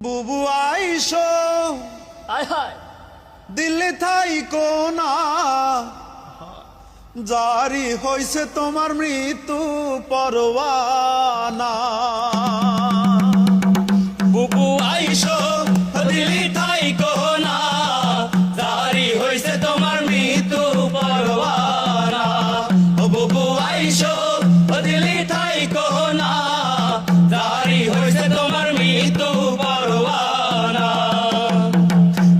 বুবু আইসো আয় হায় দিল্লি থাইকো না, জারি হইছে তোমার মৃত্যু পরওয়ানা। বুবু আইসো দিল্লি থাইকো না, জারি হইছে তোমার মৃত্যু পরওয়ানা। ও বুবু আইসো দিল্লি থাইকো না, জারি হইছে তোমার মৃত্যু পরওয়ানা।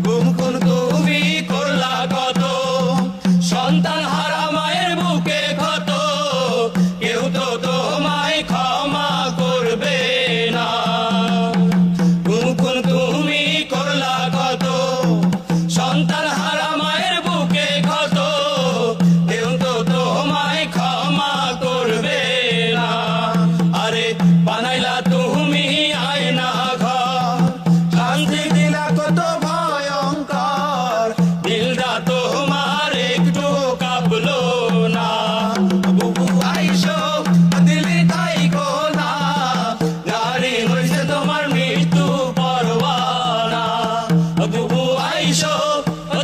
গুম খুন তুমি করলা কত, সন্তান হারা মায়ের বুকে ক্ষত, কেউ তো তোমায় ক্ষমা করবে না। গুম খুন তুমি করলা কত, সন্তান হারা মায়ের বুকে ক্ষত, কেউ তো তোমায় ক্ষমা করবে না। আরে বানাইলা তুমি আয়না ঘর, শান্তি দিলা কত ভয়ঙ্কর, দিলটা তোমার একটু কাঁপলো না। বুবু আইসো দিল্লি থাইকো না, জারি হইছে তোমার মৃত্যু পরওয়ানা। বুবু আইসো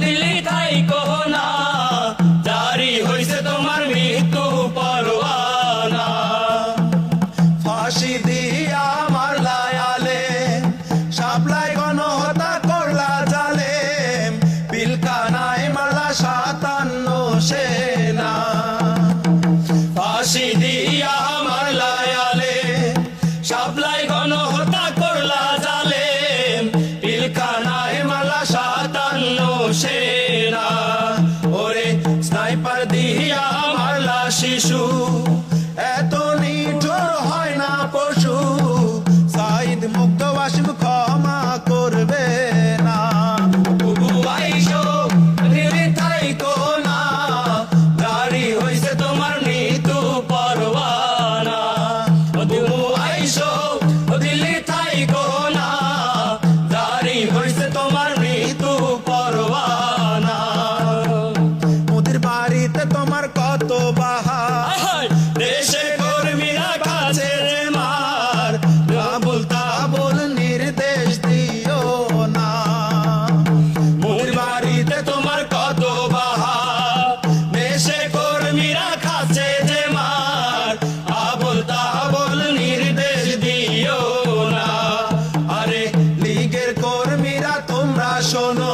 দিল্লি থাইকো না, জারি হইছে তোমার মৃত্যু পরওয়ানা। ফাঁসি দিয়া মারলা আলে, সাপলাই গণহত্যা করলা জালে, পিলখানায় মারলা 57 সেনা। ফাঁসি দিয়া মারলা আলে, সাপলাই গণহত্যা করলা জালে, পিলখানায় মারলা 57 সেনা। ওরে স্নাইপার দিয়া মারলা শিশু, এত নিঠুর হয় না পশু, সাইদ মুগ্ধ ওয়াসিম ক্ষমা করবে না। বুবু আইসো দিল্লি থাইকো না, জারি হইছে তোমার মৃত্যু পরওয়ানা। বুবু আইসো দিল্লি থাইকো না, জারি হইছে তোমার মৃত্যু পরওয়ানা। মোদের বাড়িতে তোমার কত বাহার, আয় হায়, দেশে কর্মীরা কাছে মার, আবুল তাবুল নির্দেশ দিও না। মোর বাড়িতে তোমার কত বাহার, দেশে কর্মীরা খাচ্ছে যে মার, আবল তাবল নির্দেশ দিও না। আরে লীগের কর্মীরা তোমরা শোনো,